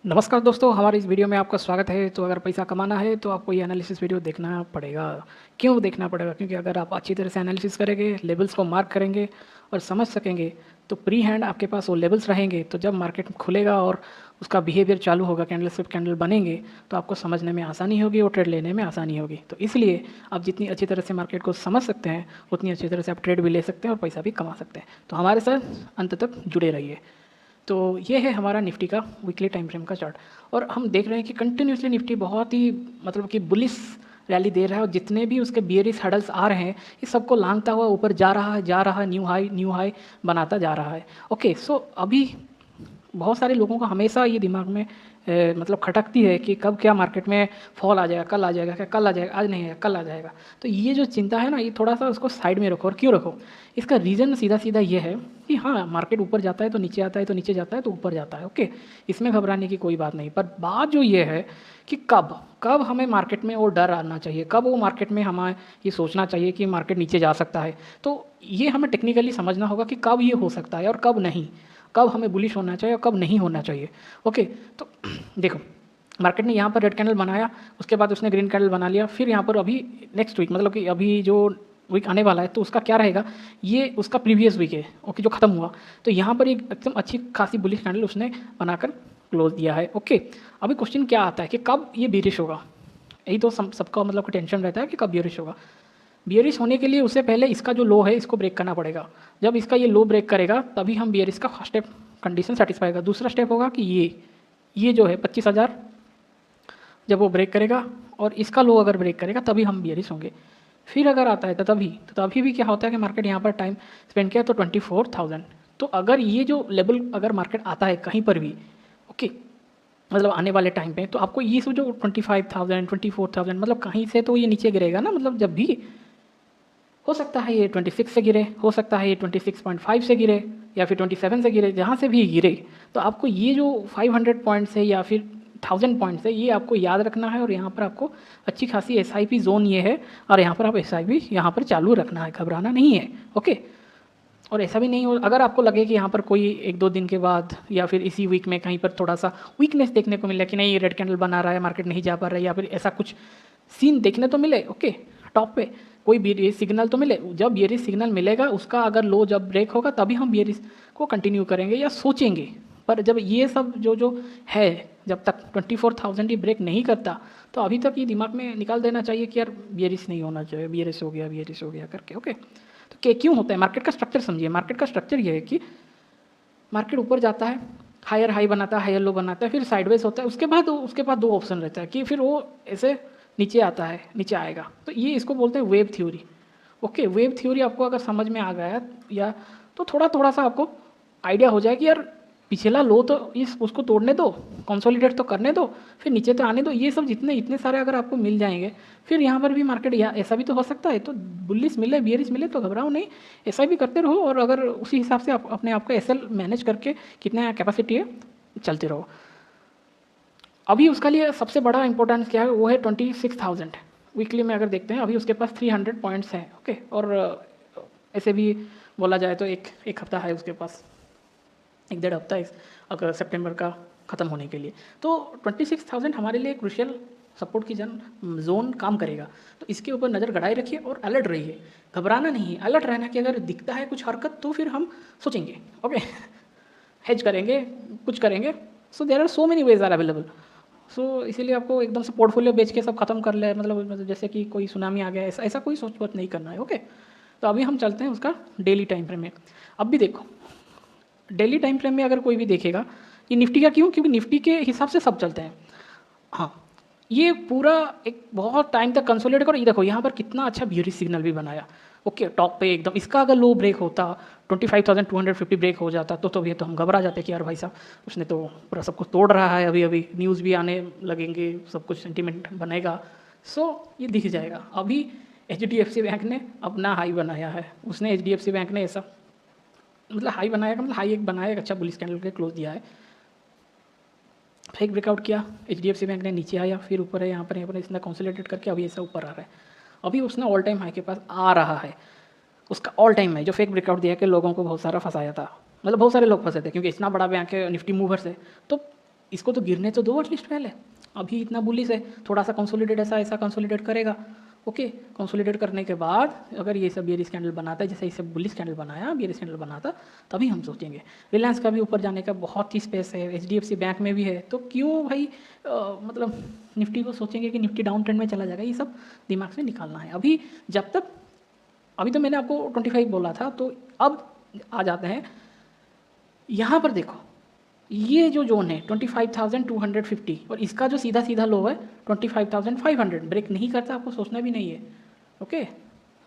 नमस्कार दोस्तों, हमारे इस वीडियो में आपका स्वागत है। तो अगर पैसा कमाना है तो आपको ये एनालिसिस वीडियो देखना पड़ेगा। क्यों देखना पड़ेगा? क्योंकि अगर आप अच्छी तरह से एनालिसिस करेंगे, लेवल्स को मार्क करेंगे और समझ सकेंगे, तो प्री हैंड आपके पास वो लेवल्स रहेंगे। तो जब मार्केट खुलेगा और उसका बिहेवियर चालू होगा, कैंडल स्विप कैंडल बनेंगे, तो आपको समझने में आसानी होगी और ट्रेड लेने में आसानी होगी। तो इसलिए आप जितनी अच्छी तरह से मार्केट को समझ सकते हैं, उतनी अच्छी तरह से आप ट्रेड भी ले सकते हैं और पैसा भी कमा सकते हैं। तो हमारे साथ अंत तक जुड़े रहिए। तो ये है हमारा निफ्टी का वीकली टाइम फ्रेम का चार्ट। और हम देख रहे हैं कि कंटिन्यूसली निफ्टी बहुत ही मतलब कि बुलिश रैली दे रहा है, और जितने भी उसके बियरिश हडल्स आ रहे हैं, ये सबको लांघता हुआ ऊपर जा रहा है, न्यू हाई बनाता जा रहा है। ओके, सो अभी बहुत सारे लोगों को हमेशा ये दिमाग में मतलब खटकती है कि कब क्या मार्केट में फॉल आ जाएगा, कल आ जाएगा, क्या कल आ जाएगा, आज नहीं आएगा, कल आ जाएगा। तो ये जो चिंता है ना, ये थोड़ा सा उसको साइड में रखो। और क्यों रखो? इसका रीज़न सीधा सीधा ये है कि हाँ, मार्केट ऊपर जाता है तो नीचे आता है, तो नीचे जाता है तो ऊपर जाता है। ओके, इसमें घबराने की कोई बात नहीं। पर बात जो ये है कि कब कब हमें मार्केट में वो डर आना चाहिए, कब वो मार्केट में हमें ये सोचना चाहिए कि मार्केट नीचे जा सकता है। तो ये हमें टेक्निकली समझना होगा कि कब ये हो सकता है और कब नहीं, कब हमें बुलिश होना चाहिए और कब नहीं होना चाहिए। ओके, तो देखो, मार्केट ने यहाँ पर रेड कैंडल बनाया, उसके बाद उसने ग्रीन कैंडल बना लिया, फिर यहाँ पर अभी नेक्स्ट वीक मतलब कि अभी जो वीक आने वाला है, तो उसका क्या रहेगा, ये उसका प्रीवियस वीक है। ओके, जो खत्म हुआ, तो यहाँ पर एक एकदम अच्छी खासी बुलिश कैंडल उसने बनाकर क्लोज दिया है। ओके, अभी क्वेश्चन क्या आता है कि कब ये बेरिश होगा। यही तो सबका मतलब टेंशन रहता है कि कब बेरिश होगा। बियरिश होने के लिए उससे पहले इसका जो लो है, इसको ब्रेक करना पड़ेगा। जब इसका ये लो ब्रेक करेगा, तभी हम बियरिश का फर्स्ट स्टेप कंडीशन सेटिस्फाई होगा। दूसरा स्टेप होगा कि ये जो है 25,000 जब वो ब्रेक करेगा और इसका लो अगर ब्रेक करेगा, तभी हम बियरिश होंगे। फिर अगर आता है तो तभी भी क्या होता है कि मार्केट यहाँ पर टाइम स्पेंड किया तो 24,000। तो अगर ये जो लेवल अगर मार्केट आता है कहीं पर भी, ओके, मतलब आने वाले टाइम पे, तो आपको ये सब जो 25,000 24,000 मतलब कहीं से तो ये नीचे गिरेगा ना। मतलब जब भी हो सकता है ये 26 से गिरे, हो सकता है ये 26.5 से गिरे, या फिर 27 से गिरे, जहाँ से भी गिरे, तो आपको ये जो 500 पॉइंट्स है या फिर 1000 पॉइंट्स है, ये आपको याद रखना है। और यहाँ पर आपको अच्छी खासी एसआईपी जोन ये है, और यहाँ पर आप एसआईपी यहाँ पर चालू रखना है, घबराना नहीं है। ओके, और ऐसा भी नहीं हो, अगर आपको लगे कि यहाँ पर कोई एक दो दिन के बाद या फिर इसी वीक में कहीं पर थोड़ा सा वीकनेस देखने को मिला कि नहीं, ये रेड कैंडल बना रहा है, मार्केट नहीं जा पा रहा है, या फिर ऐसा कुछ सीन देखने तो मिले, ओके, टॉप पे कोई बेरिश सिग्नल तो मिले। जब बेरिश सिग्नल मिलेगा, उसका अगर लो जब ब्रेक होगा, तभी हम बेरिश को कंटिन्यू करेंगे या सोचेंगे। पर जब ये सब जो है, जब तक 24,000 ही ब्रेक नहीं करता, तो अभी तक ये दिमाग में निकाल देना चाहिए कि यार बेरिश नहीं होना चाहिए, बेरिश हो गया करके। ओके, तो क्यों होता है? मार्केट का स्ट्रक्चर समझिए। मार्केट का स्ट्रक्चर ये है कि मार्केट ऊपर जाता है, हायर हाई बनाता है, हायर लो बनाता है, फिर साइडवेज होता है, उसके बाद दो ऑप्शन रहता है कि फिर वो ऐसे नीचे आता है, नीचे आएगा। तो ये इसको बोलते हैं wave theory. Okay, wave theory आपको अगर समझ में आ गया, या तो थोड़ा थोड़ा सा आपको आइडिया हो जाए कि यार पिछला लो तो इस उसको तोड़ने दो, कंसोलिडेट तो करने दो, फिर नीचे तो आने दो। ये सब जितने इतने सारे अगर आपको मिल जाएंगे, फिर यहाँ पर भी मार्केट ऐसा भी तो हो सकता है। तो बुलिश मिले, बियरिश मिले, तो घबराओ नहीं, ऐसा भी करते रहो। और अगर उसी हिसाब से आप अपने आप को एसएल मैनेज करके कितना कैपेसिटी है, चलते रहो। अभी उसका लिए सबसे बड़ा इंपॉर्टेंस क्या है, वो है 26,000 वीकली में। अगर देखते हैं, अभी उसके पास 300 पॉइंट्स हैं। ओके, और ऐसे भी बोला जाए तो एक हफ्ता है उसके पास, एक डेढ़ हफ्ता अगर सितंबर का ख़त्म होने के लिए। तो 26,000 हमारे लिए क्रुशियल सपोर्ट की जोन काम करेगा। तो इसके ऊपर नज़र गड़ाए रखिए और अलर्ट रहिए, घबराना नहीं है, अलर्ट रहना कि अगर दिखता है कुछ हरकत, तो फिर हम सोचेंगे, ओके, हेज करेंगे, कुछ करेंगे। So there are so many ways are available. So इसीलिए आपको एकदम से पोर्टफोलियो बेच के सब खत्म कर ले, मतलब जैसे कि कोई सुनामी आ गया, ऐसा ऐसा कोई सोच बात नहीं करना है। ओके, तो अभी हम चलते हैं उसका डेली टाइम फ्रेम में। अब भी देखो, डेली टाइम फ्रेम में अगर कोई भी देखेगा, ये निफ्टी का क्यों, क्योंकि निफ्टी के हिसाब से सब चलते हैं। हाँ, ये पूरा एक बहुत टाइम तक कंसोलिडेट करो। ये देखो यहाँ पर कितना अच्छा बियरिश सिग्नल भी बनाया। ओके, टॉप पे एकदम। इसका अगर लो ब्रेक होता, 25,250 ब्रेक हो जाता, तो ये तो हम घबरा जाते कि यार भाई साहब, उसने तो पूरा सब कुछ तोड़ रहा है। अभी अभी न्यूज़ भी आने लगेंगे, सब कुछ सेंटीमेंट बनेगा। सो ये दिख जाएगा। अभी HDFC बैंक ने अपना हाई बनाया है, उसने HDFC बैंक ने ऐसा मतलब हाई बनाया का मतलब हाई एक बनाया, एक अच्छा बुलिश कैंडल के क्लोज दिया है, फेक ब्रेकआउट किया, HDFC बैंक ने नीचे आया, फिर ऊपर है, यहाँ पर इसने कंसोलिडेट करके अभी ऐसा ऊपर आ रहा है। अभी उसने ऑल टाइम हाई के पास आ रहा है, उसका ऑल टाइम हाई जो फेक ब्रेकआउट दिया कि लोगों को बहुत सारा फंसाया था, मतलब बहुत सारे लोग फंसे थे, क्योंकि इतना बड़ा बैंक है, निफ्टी मूवर्स है, तो इसको तो गिरने तो दो एटलीस्ट पहले। अभी इतना बुलिश है, थोड़ा सा कंसोलिडेट ऐसा ऐसा कंसोलिडेट करेगा। ओके, कंसोलिडेट करने के बाद अगर ये सब बियरिश कैंडल बनाता है, जैसे इसे बुलिश कैंडल बनाया, बियरिश कैंडल बनाता, तभी हम सोचेंगे। रिलायंस का भी ऊपर जाने का बहुत ही स्पेस है, HDFC बैंक में भी है, तो क्यों भाई मतलब निफ्टी को सोचेंगे कि निफ्टी डाउन ट्रेंड में चला जाएगा। ये सब दिमाग से निकालना है। अभी जब तक, अभी तो मैंने आपको 25 बोला था, तो अब आ जाते हैं यहाँ पर। देखो ये जो जोन है 25,250 और इसका जो सीधा सीधा लो है 25,500, ब्रेक नहीं करता, आपको सोचना भी नहीं है। ओके,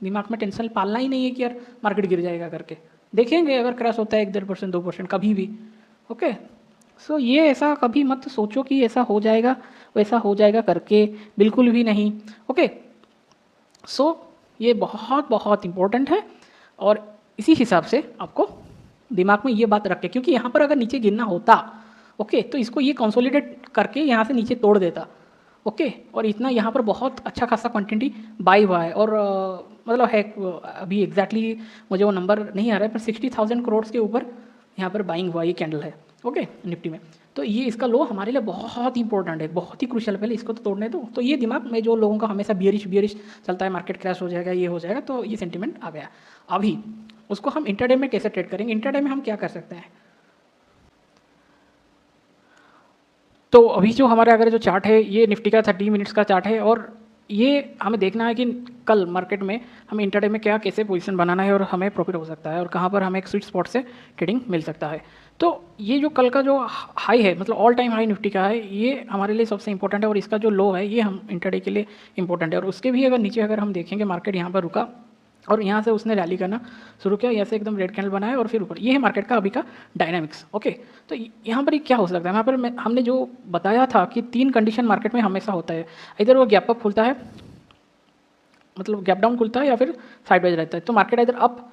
दिमाग में टेंशन पालना ही नहीं है कि यार मार्केट गिर जाएगा करके। देखेंगे अगर क्रैश होता है 1-1.5%, 2% कभी भी। ओके, सो ये ऐसा कभी मत सोचो कि ऐसा हो जाएगा वैसा हो जाएगा करके, बिल्कुल भी नहीं। ओके, सो ये बहुत बहुत इम्पोर्टेंट है और इसी हिसाब से आपको दिमाग में ये बात रख के, क्योंकि यहाँ पर अगर नीचे गिरना होता, ओके, तो इसको ये कंसोलिडेट करके यहाँ से नीचे तोड़ देता। ओके, और इतना यहाँ पर बहुत अच्छा खासा क्वांटिटी बाई हुआ है और मतलब है, अभी एग्जैक्टली मुझे वो नंबर नहीं आ रहा है, पर 60,000 करोड़ के ऊपर यहाँ पर बाइंग हुआ ये कैंडल है। ओके, निफ्टी में। तो ये इसका लो हमारे लिए बहुत इंपॉर्टेंट है, बहुत ही क्रूशियल। पहले इसको तो तोड़ने दो। तो ये दिमाग में जो लोगों का हमेशा बियरिश बियरिश चलता है, मार्केट क्रैश हो जाएगा, ये हो जाएगा, तो ये सेंटीमेंट आ गया। अभी उसको हम इंटरडे में कैसे ट्रेड करेंगे? इंटरडे में हम क्या कर सकते हैं? तो अभी जो हमारा अगर जो चार्ट है, ये निफ्टी का 30 मिनट्स का चार्ट है और ये हमें देखना है कि कल मार्केट में हमें इंटरडे में क्या कैसे पोजीशन बनाना है और हमें प्रॉफिट हो सकता है और कहाँ पर हमें एक स्वीट स्पॉट से ट्रेडिंग मिल सकता है। तो ये जो कल का जो हाई है, मतलब ऑल टाइम हाई निफ्टी का है, ये हमारे लिए सबसे इंपॉर्टेंट है और इसका जो लो है ये हम इंटरडे के लिए इंपॉर्टेंट है। और उसके भी अगर नीचे अगर हम देखेंगे, मार्केट यहाँ पर रुका और यहाँ से उसने रैली करना शुरू किया, यहाँ से एकदम रेड कैंडल बनाया और फिर ऊपर। ये है मार्केट का अभी का डायनामिक्स। ओके, तो यहाँ पर क्या हो सकता है? यहाँ पर हमने जो बताया था कि 3 कंडीशन मार्केट में हमेशा होता है, इधर वो गैप अप खुलता है, मतलब गैप डाउन खुलता है, या फिर साइडवेज रहता है। तो मार्केट इधर अप,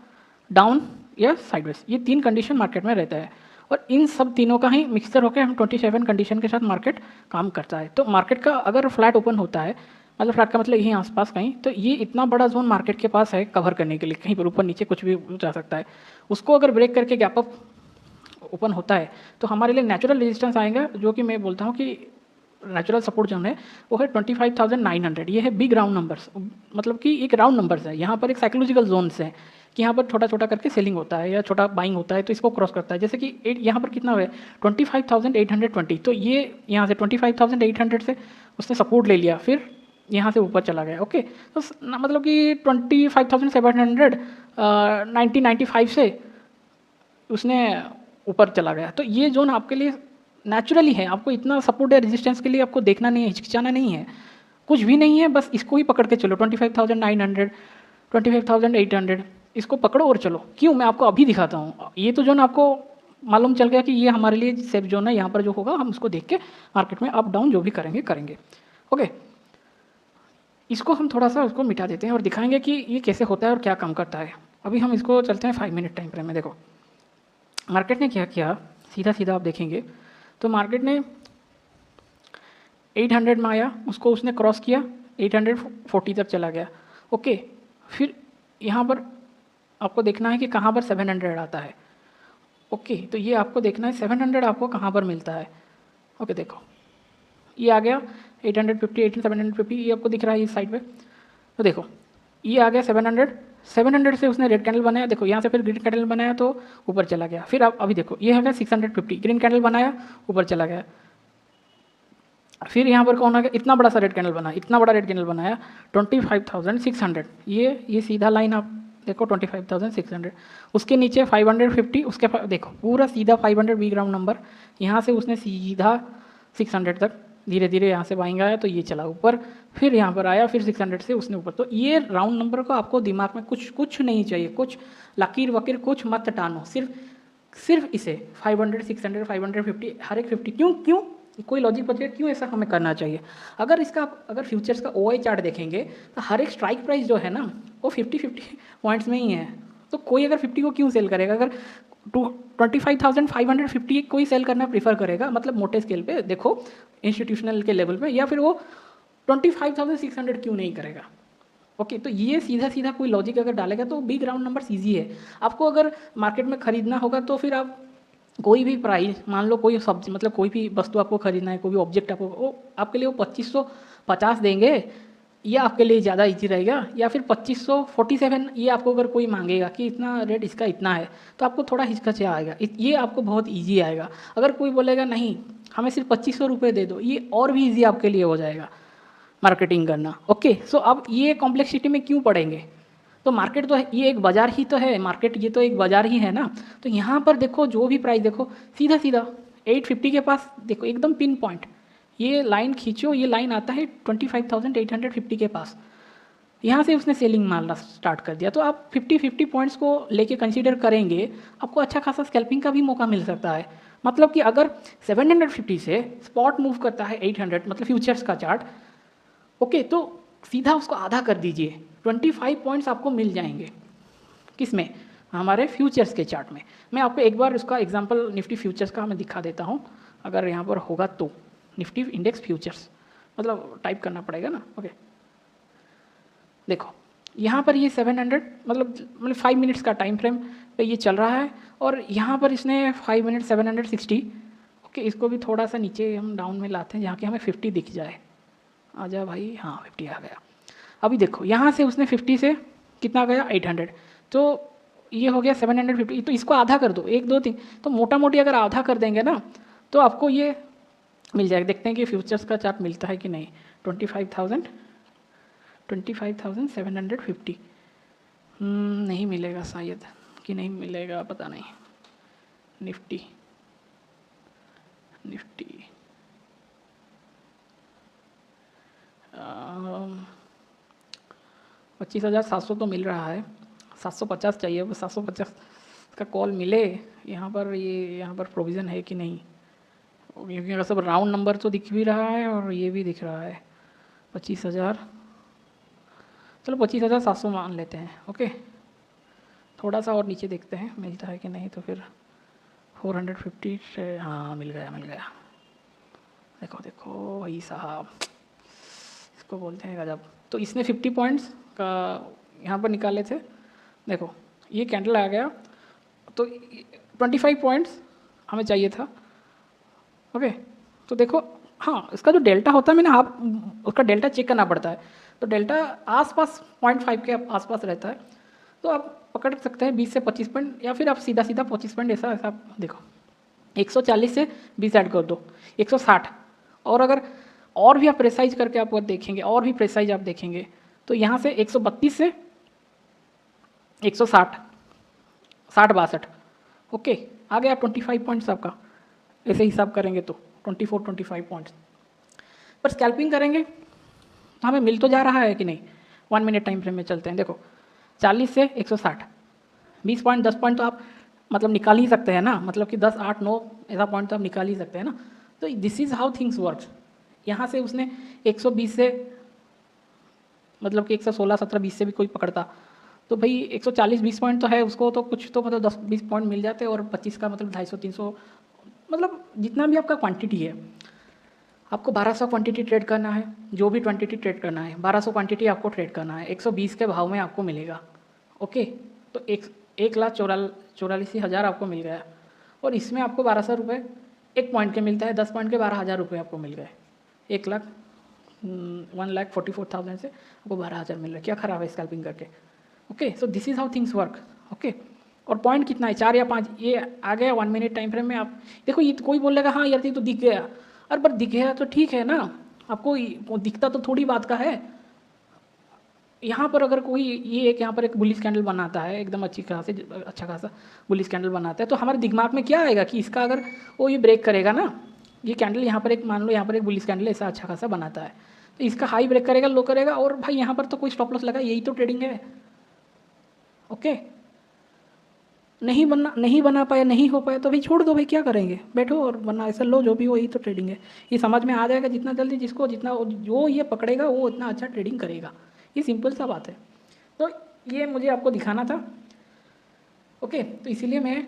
डाउन या साइडवेज, ये 3 कंडीशन मार्केट में रहता है और इन सब तीनों का ही मिक्सचर होकर हम 27 कंडीशन के साथ मार्केट काम करता है। तो मार्केट का अगर फ्लैट ओपन होता है, मतलब फ्लैट का मतलब यहीं आसपास कहीं, तो ये इतना बड़ा जोन मार्केट के पास है कवर करने के लिए, कहीं पर ऊपर नीचे कुछ भी जा सकता है। उसको अगर ब्रेक करके गैप अप ओपन होता है तो हमारे लिए नेचुरल रेजिस्टेंस आएगा, जो कि मैं बोलता हूँ कि नेचुरल सपोर्ट जोन है वो है 25,900। ये है बिग राउंड नंबर्स, मतलब कि एक राउंड नंबर्स है। यहाँ पर एक साइकोलॉजिकल जोन्स है कि यहाँ पर छोटा छोटा करके सेलिंग होता है या छोटा बाइंग होता है, तो इसको क्रॉस करता है। जैसे कि यहाँ पर कितना हुआ है 25,820, तो ये यहाँ से 25,800 से उसने सपोर्ट ले लिया, फिर यहाँ से ऊपर चला गया। ओके, तो मतलब कि 25,700 1995 से उसने ऊपर चला गया। तो ये जोन आपके लिए नेचुरली है, आपको इतना सपोर्ट या रेजिस्टेंस के लिए आपको देखना नहीं है, हिचकिचाना नहीं है, कुछ भी नहीं है, बस इसको ही पकड़ के चलो। 25,900 25,800 इसको पकड़ो और चलो। क्यों? मैं आपको अभी दिखाता हूँ। ये तो जोन आपको मालूम चल गया कि ये हमारे लिए सेफ जोन है, यहाँ पर जो होगा हम उसको देख के मार्केट में अप डाउन जो भी करेंगे करेंगे। ओके, इसको हम थोड़ा सा उसको मिटा देते हैं और दिखाएंगे कि ये कैसे होता है और क्या काम करता है। अभी हम इसको चलते हैं 5 मिनट टाइम फ्रेम में। देखो मार्केट ने क्या किया, सीधा सीधा आप देखेंगे तो मार्केट ने 800 में आया, उसको उसने क्रॉस किया, 840 तक चला गया। ओके, फिर यहाँ पर आपको देखना है कि कहाँ पर 700 आता है। ओके, तो ये आपको देखना है 700 आपको कहाँ पर मिलता है। ओके, देखो ये आ गया 850, 750, ये आपको दिख रहा है इस साइड पे। तो देखो ये आ गया 700 से उसने रेड कैंडल बनाया, देखो यहाँ से फिर ग्रीन कैंडल बनाया तो ऊपर चला गया। फिर आप अभी देखो ये है 650, ग्रीन कैंडल बनाया ऊपर चला गया। फिर यहाँ पर कौन आ गया, इतना बड़ा सा रेड कैंडल बनाया, इतना बड़ा रेड कैंडल बनाया 25,600, ये सीधा लाइन आप देखो 25,600। उसके नीचे 550, उसके देखो पूरा सीधा 500 बी ग्राउंड नंबर, यहाँ से उसने सीधा 600 तक धीरे धीरे यहाँ से बाइंग आया तो ये चला ऊपर, फिर यहाँ पर आया, फिर 600 से उसने ऊपर। तो ये राउंड नंबर को आपको दिमाग में कुछ नहीं चाहिए, कुछ लकीर वकीर कुछ मत टानो, सिर्फ इसे 500 600 550 हर एक 50। क्यों कोई लॉजिक बचेगा, क्यों ऐसा हमें करना चाहिए? अगर फ्यूचर्स का OI चार्ट देखेंगे तो हर एक स्ट्राइक प्राइस जो है ना वो 50 पॉइंट्स में ही है। तो कोई अगर 50 को क्यों सेल करेगा? अगर 25,550 कोई सेल करना प्रीफर करेगा, मतलब मोटे स्केल पे देखो इंस्टीट्यूशनल के लेवल पे, या फिर वो 25,600 क्यों नहीं करेगा? ओके, तो ये सीधा सीधा कोई लॉजिक अगर डालेगा तो बिग राउंड नंबर ईजी है। आपको अगर मार्केट में खरीदना होगा तो फिर आप कोई भी प्राइस, मान लो कोई सब्जी मतलब कोई भी वस्तु आपको खरीदना है, कोई भी ऑब्जेक्ट आपको, वो आपके लिए वो 2550 देंगे, ये आपके लिए ज़्यादा इजी रहेगा, या फिर 2547 ये आपको अगर कोई मांगेगा कि इतना रेट इसका इतना है, तो आपको थोड़ा हिचकिचा आएगा, ये आपको बहुत इजी आएगा। अगर कोई बोलेगा नहीं हमें सिर्फ 2500 रुपये दे दो, ये और भी इजी आपके लिए हो जाएगा मार्केटिंग करना। ओके, सो अब ये कॉम्प्लेक्सिटी में क्यों पड़ेंगे? तो मार्केट तो है, ये एक बाजार ही तो है, मार्केट ये तो एक बाजार ही है ना। तो यहाँ पर देखो जो भी प्राइस देखो, सीधा सीधा 850 के पास देखो, एकदम पिन पॉइंट, ये लाइन खींचो, ये लाइन आता है 25,850 के पास, यहाँ से उसने सेलिंग मारना स्टार्ट कर दिया। तो आप 50 पॉइंट्स को लेके कंसीडर करेंगे, आपको अच्छा खासा स्कैल्पिंग का भी मौका मिल सकता है। मतलब कि अगर 750 से स्पॉट मूव करता है 800, मतलब फ्यूचर्स का चार्ट, ओके, तो सीधा उसको आधा कर दीजिए, 25 पॉइंट्स आपको मिल जाएंगे। किस में? हमारे फ्यूचर्स के चार्ट में। मैं आपको एक बार उसका एग्जांपल निफ्टी फ्यूचर्स का मैं दिखा देता हूँ, अगर यहाँ पर होगा तो। निफ्टी इंडेक्स फ्यूचर्स मतलब टाइप करना पड़ेगा ना। ओके, देखो यहाँ पर ये 700 मतलब 5 मिनट्स का टाइम फ्रेम पे ये चल रहा है, और यहाँ पर इसने 5 मिनट 760। ओके, इसको भी थोड़ा सा नीचे हम डाउन में लाते हैं जहाँ कि हमें 50 दिख जाए। आ जा भाई, हाँ 50 आ गया। अभी देखो यहाँ से उसने 50 से कितना गया 800, तो ये हो गया 750। तो इसको आधा कर दो, 1 2 3, तो मोटा मोटी अगर आधा कर देंगे ना तो आपको ये मिल जाएगा। देखते हैं कि फ्यूचर्स का चार्ट मिलता है कि नहीं। 25,750 नहीं मिलेगा शायद, कि नहीं मिलेगा पता नहीं। निफ्टी निफ्टी 25,700 तो मिल रहा है, 750 चाहिए, वो 750 का कॉल मिले। यहाँ पर यहाँ पर प्रोविज़न है कि नहीं, क्योंकि अगर सब राउंड नंबर तो दिख भी रहा है और ये भी दिख रहा है 25,000। चलो 25,700 मान लेते हैं। ओके, थोड़ा सा और नीचे देखते हैं मिलता है कि नहीं, तो फिर 450 से, हाँ मिल गया मिल गया। देखो देखो भाई साहब, इसको बोलते हैं गजब। तो इसने 50 पॉइंट्स का यहाँ पर निकाले थे। देखो ये कैंडल आ गया, तो 25 पॉइंट्स हमें चाहिए था। ओके, तो देखो हाँ, इसका जो डेल्टा होता है, मैंने आप उसका डेल्टा चेक करना पड़ता है, तो डेल्टा आसपास 0.5 के आसपास रहता है। तो आप पकड़ सकते हैं 20 से 25 पॉइंट, या फिर आप सीधा सीधा 25 पॉइंट, ऐसा ऐसा देखो 140 से 20 ऐड कर दो 160। और अगर और भी आप प्रेसाइज करके आप देखेंगे, और भी प्रेसाइज आप देखेंगे, तो यहाँ से 132 से 160, 60-62। ओके, आ गया 25 पॉइंट्स आपका। ऐसे हिसाब करेंगे तो 24-25 पॉइंट्स पर स्कैल्पिंग करेंगे तो हमें मिल तो जा रहा है कि नहीं। 1 मिनट टाइम फ्रेम में चलते हैं। देखो 40 से 160, 20 पॉइंट, 10 पॉइंट तो आप मतलब निकाल ही सकते हैं ना, मतलब कि 10 8 9 ऐसा पॉइंट तो आप निकाल ही सकते हैं ना। तो this is how things work. यहाँ से उसने 120 से मतलब कि 116 17 20 से भी कोई पकड़ता, तो भाई 140 20 पॉइंट तो है उसको, तो कुछ तो मतलब 10 20 पॉइंट मिल जाते, और 25 का मतलब 250 300, मतलब जितना भी आपका क्वांटिटी है। आपको 1200 क्वांटिटी ट्रेड करना है, जो भी क्वांटिटी ट्रेड करना है 1200 क्वांटिटी आपको ट्रेड करना है, 120 के भाव में आपको मिलेगा। ओके, तो 1,44,000 आपको मिल गया, और इसमें आपको 1200 रुपये एक पॉइंट के मिलता है, 10 पॉइंट के 12,000 रुपये आपको मिल गए। 1,44,000 से आपको 12,000 मिल रहा है। क्या खराब है स्कैल्पिंग करके। Okay, so this is how things work. Okay, और पॉइंट कितना है 4 या 5, ये आ गया 1 मिनट टाइम फ्रेम में। आप देखो ये कोई बोलेगा हाँ यार ये तो दिख गया, अरे पर दिख गया तो ठीक है ना, आपको वो दिखता तो थोड़ी बात का है। यहाँ पर अगर कोई ये एक यहाँ पर एक बुलिश कैंडल बनाता है, एकदम अच्छा खासा बुलिश कैंडल बनाता है, तो हमारे दिमाग में क्या आएगा कि इसका अगर वो ये ब्रेक करेगा ना, ये कैंडल यहाँ पर एक मान लो यहाँ पर एक बुलिश कैंडल ऐसा अच्छा खासा बनाता है, तो इसका हाई ब्रेक करेगा, लो करेगा, और भाई यहाँ पर तो कोई स्टॉप लॉस लगा, यही तो ट्रेडिंग है। ओके, नहीं बना पाया, नहीं हो पाया, तो भाई छोड़ दो, भाई क्या करेंगे, बैठो और वरना ऐसा लो, जो भी हो, यही तो ट्रेडिंग है। ये समझ में आ जाएगा जितना जल्दी, जिसको जितना जो ये पकड़ेगा वो उतना अच्छा ट्रेडिंग करेगा। ये सिंपल सा बात है। तो ये मुझे आपको दिखाना था। ओके, तो इसीलिए मैं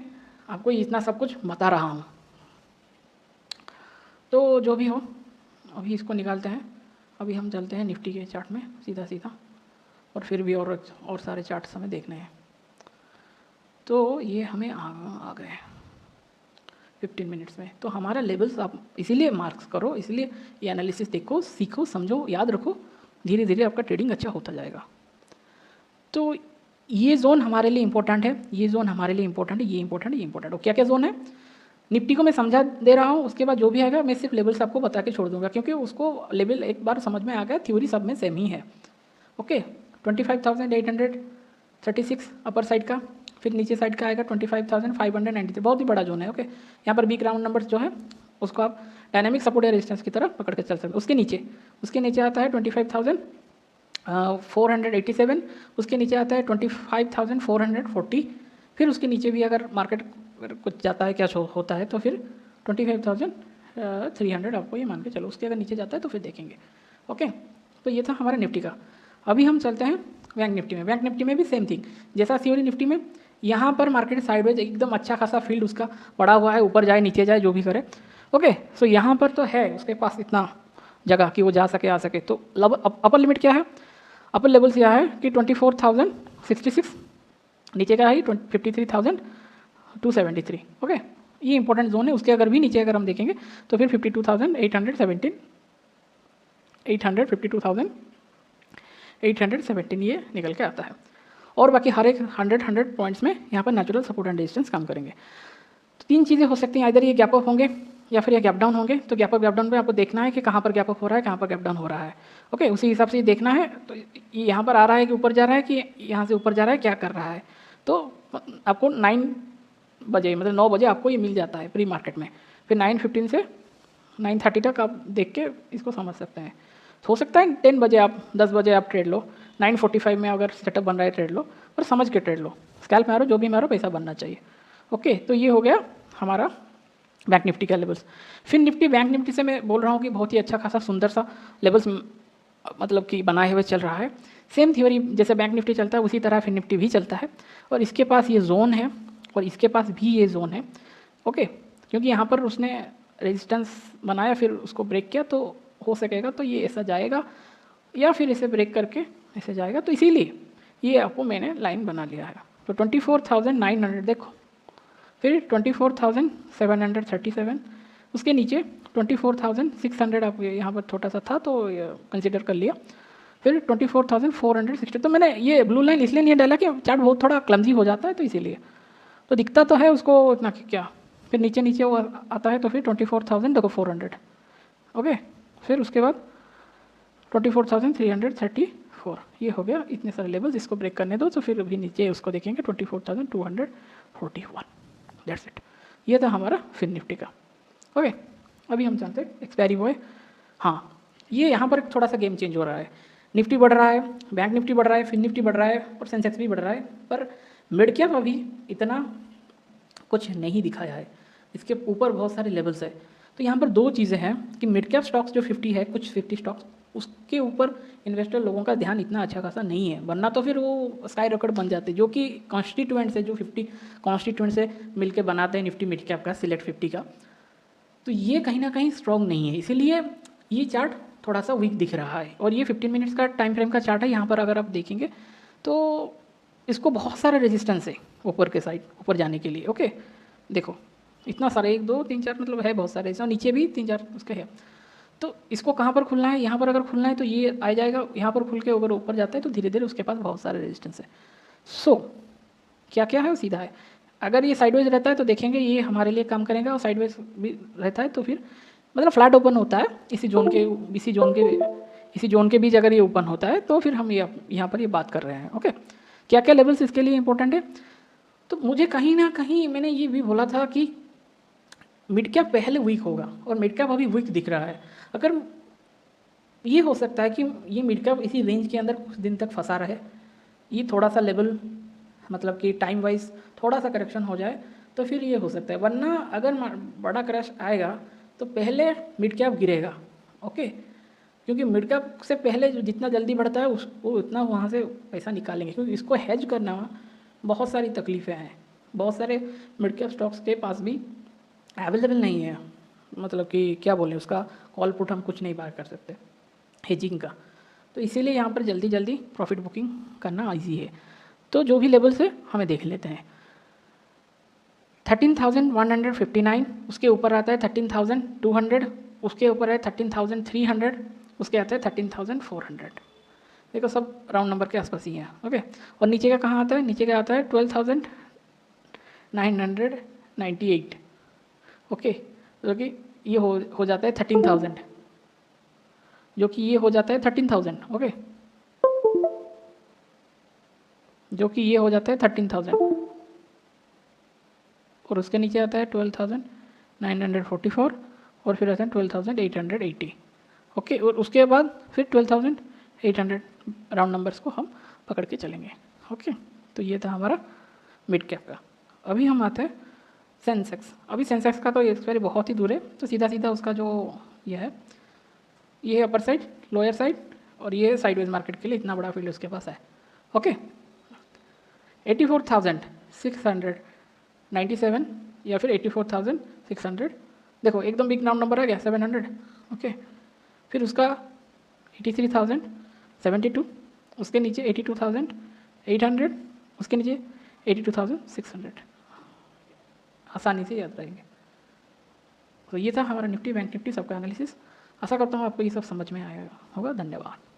आपको इतना सब कुछ बता रहा हूँ। तो जो भी हो, अभी इसको निकालते हैं। अभी हम चलते हैं निफ्टी के चार्ट में सीधा सीधा, और फिर भी और सारे चार्ट्स हमें देखने हैं। तो ये हमें आ गए। 15 मिनट्स में। तो हमारा लेवल्स आप इसीलिए मार्क्स करो, इसलिए ये एनालिसिस देखो, सीखो, समझो, याद रखो, धीरे धीरे आपका ट्रेडिंग अच्छा होता जाएगा। तो ये जोन हमारे लिए इंपॉर्टेंट है, ये जोन हमारे लिए इंपॉर्टेंट है, ये इंपॉर्टेंट है, ये इंपॉर्टेंट है। क्या क्या जोन है निफ्टी को मैं समझा दे रहा हूँ, उसके बाद जो भी आएगा मैं सिर्फ लेवल्स आपको बता के छोड़ दूंगा, क्योंकि उसको लेवल एक बार समझ में आ गया, थ्योरी सब में सेम ही है। ओके, 25,836 अपर साइड का, फिर नीचे साइड का आएगा 25,593, बहुत ही बड़ा जोन है। ओके, यहाँ पर वीक राउंड नंबर्स जो है उसको आप डायनामिक सपोर्ट या रेजिस्टेंस की तरफ पकड़ के चल सकते हैं। उसके नीचे आता है 25,487, उसके नीचे आता है 25,440, फिर उसके नीचे भी अगर मार्केट कुछ जाता है, क्या होता है, तो फिर 25,300 आपको ये मान के चलो, उसके अगर नीचे जाता है तो फिर देखेंगे। ओके, तो ये था हमारा निफ्टी का। अभी हम चलते हैं बैंक निफ्टी में। बैंक निफ्टी में भी सेम थिंग, जैसा थ्योरी निफ्टी में, यहाँ पर मार्केट साइडवेज एकदम अच्छा खासा फील्ड उसका पड़ा हुआ है, ऊपर जाए नीचे जाए जो भी करे। ओके, सो यहाँ पर तो है उसके पास इतना जगह कि वो जा सके आ सके। तो अपर लिमिट क्या है, अपर लेवल्स यह है कि 24,066, नीचे का है 53,273। ओके, ये इंपॉर्टेंट जोन है। उसके अगर भी नीचे अगर हम देखेंगे तो फिर 52,817, 52,817 ये निकल के आता है। और बाकी हर एक 100 पॉइंट्स में यहाँ पर नेचुरल सपोर्ट एंड रेजिस्टेंस काम करेंगे। तो तीन चीज़ें हो सकती हैं, इधर ये गैप अप होंगे या फिर ये गैप डाउन होंगे। तो गैप अप गैप डाउन पे आपको देखना है कि कहाँ पर गैप अप हो रहा है, कहाँ पर गैप डाउन हो रहा है। ओके, उसी हिसाब से देखना है। तो यहाँ पर आ रहा है कि ऊपर जा रहा है, कि यहाँ से ऊपर जा रहा है, क्या कर रहा है। तो आपको 9 बजे मतलब 9 बजे आपको ये मिल जाता है प्री मार्केट में, फिर 9:15 से 9:30 तक आप देख के इसको समझ सकते हैं। हो सकता है 10 बजे आप 10 बजे आप ट्रेड लो, 9:45 में अगर सेटअप बन रहा है ट्रेड लो, और समझ के ट्रेड लो, स्कैल्प मारो, जो भी मारो पैसा बनना चाहिए। ओके, तो ये हो गया हमारा बैंक निफ्टी का लेवल्स। फिर निफ्टी, बैंक निफ्टी से मैं बोल रहा हूँ कि बहुत ही अच्छा खासा सुंदर सा लेवल्स मतलब कि बनाए हुए चल रहा है। सेम थ्योरी जैसे बैंक निफ्टी चलता है उसी तरह फिर निफ्टी भी चलता है, और इसके पास ये जोन है और इसके पास भी ये जोन है। ओके, क्योंकि यहाँ पर उसने रेजिस्टेंस बनाया, फिर उसको ब्रेक किया, तो हो सकेगा तो ये ऐसा जाएगा, या फिर इसे ब्रेक करके ऐसे जाएगा। तो इसीलिए ये आपको मैंने लाइन बना लिया है। तो 24,900 देखो, फिर 24,737, उसके नीचे 24,600 आप यहाँ पर छोटा सा था तो कंसिडर कर लिया, फिर 24,460। तो मैंने ये ब्लू लाइन इसलिए नहीं डाला कि चार्ट बहुत थोड़ा क्लमजी हो जाता है, तो इसीलिए तो दिखता तो है उसको इतना कि क्या, फिर नीचे नीचे वो आता है, तो फिर 24,000 देखो 400। ओके, फिर उसके बाद 24,334, ये हो गया इतने सारे लेवल्स, इसको ब्रेक करने दो। तो फिर अभी नीचे उसको देखेंगे 24,241, दैट्स इट। ये था हमारा फिर निफ्टी का। ओके, अभी हम जानते हैं एक्सपायरी वो है। हाँ, ये यहाँ पर थोड़ा सा गेम चेंज हो रहा है। निफ्टी बढ़ रहा है, बैंक निफ्टी बढ़ रहा है, फिर निफ्टी बढ़ रहा है, और सेंसेक्स भी बढ़ रहा है, पर मिड कैप अभी इतना कुछ नहीं दिखाया है। इसके ऊपर बहुत सारे लेवल्स है। तो यहाँ पर दो चीज़ें हैं कि मिड कैप स्टॉक्स जो 50 है, कुछ 50 स्टॉक्स, उसके ऊपर इन्वेस्टर लोगों का ध्यान इतना अच्छा खासा नहीं है, वरना तो फिर वो स्काई रॉकेट बन जाते, जो कि कॉन्स्टिट्यूएंट्स है, जो 50 कॉन्स्टिट्यूएंट से मिलकर बनाते हैं निफ्टी मिड कैप का, सिलेक्ट 50 का। तो ये कहीं ना कहीं स्ट्रॉन्ग नहीं है, इसीलिए ये चार्ट थोड़ा सा वीक दिख रहा है। और ये 15 मिनट्स का टाइम फ्रेम का चार्ट है। यहाँ पर अगर आप देखेंगे तो इसको बहुत सारे रेजिस्टेंस है ऊपर के साइड, ऊपर जाने के लिए। ओके, देखो इतना सारे 1 2 3 4 मतलब है बहुत सारे, और नीचे भी 3 4 उसके है। तो इसको कहाँ पर खुलना है, यहाँ पर अगर खुलना है तो ये आ जाएगा, यहाँ पर खुल के अगर ऊपर जाता है तो धीरे धीरे उसके पास बहुत सारे रेजिस्टेंस है। सो क्या क्या है, वो सीधा है। अगर ये साइडवेज रहता है तो देखेंगे ये हमारे लिए काम करेगा, और साइडवेज भी रहता है तो फिर मतलब फ्लैट ओपन होता है इसी जोन के बीच अगर ये ओपन होता है तो फिर हम ये यहाँ पर ये बात कर रहे हैं। ओके, क्या क्या लेवल्स इसके लिए इंपॉर्टेंट है। तो मुझे कहीं ना कहीं मैंने ये भी बोला था कि मिड कैप पहले वीक होगा, और मिड कैप अभी वीक दिख रहा है। अगर ये हो सकता है कि ये मिड कैप इसी रेंज के अंदर कुछ दिन तक फंसा रहे, ये थोड़ा सा लेवल मतलब कि टाइम वाइज थोड़ा सा करेक्शन हो जाए तो फिर ये हो सकता है, वरना अगर बड़ा क्रैश आएगा तो पहले मिड कैप गिरेगा। ओके, क्योंकि मिड कैप से पहले जो जितना जल्दी बढ़ता है वो उतना वहाँ से पैसा निकालेंगे, क्योंकि इसको हेज करना बहुत सारी तकलीफ़ें हैं। बहुत सारे मिड कैप स्टॉक्स के पास भी अवेलेबल नहीं है, मतलब कि क्या बोलें उसका, कॉल पुट हम कुछ नहीं बाय कर सकते हेजिंग का। तो इसीलिए यहाँ पर जल्दी जल्दी प्रॉफिट बुकिंग करना ईजी है। तो जो भी लेवल्स है हमें देख लेते हैं। 13,159, उसके ऊपर आता है 13,200, उसके ऊपर है 13,300, उसके आता है 13,400। देखो सब राउंड नंबर के आसपास ही है। ओके, और नीचे का कहाँ आता है? नीचे का आता है 12,998। ओके, जो कि ये हो जाता है 13,000, जो कि ये हो जाता है 13,000। ओके, जो कि ये हो जाता है 13,000, और उसके नीचे आता है 12,944, और फिर आता है 12,880। ओके, और उसके बाद फिर 12,800 राउंड नंबर्स को हम पकड़ के चलेंगे। ओके, तो ये था हमारा मिड कैप का। अभी हम आते हैं सेंसेक्स। अभी सेंसेक्स का तो एक्सपायरी बहुत ही दूर है, तो सीधा सीधा उसका जो ये है, ये है अपर साइड, लोअर साइड, और ये साइडवेज मार्केट के लिए इतना बड़ा फील्ड उसके पास है। ओके, 84,697 या फिर 84,600। देखो एकदम बिग राउंड नंबर आ गया 700। ओके, फिर उसका 83,072, उसके नीचे 82,800, उसके नीचे 82,600। आसानी से याद रहेंगे। तो ये था हमारा निफ्टी बैंक निफ्टी सबका एनालिसिस। आशा करता हूँ आपको ये सब समझ में आया होगा। धन्यवाद।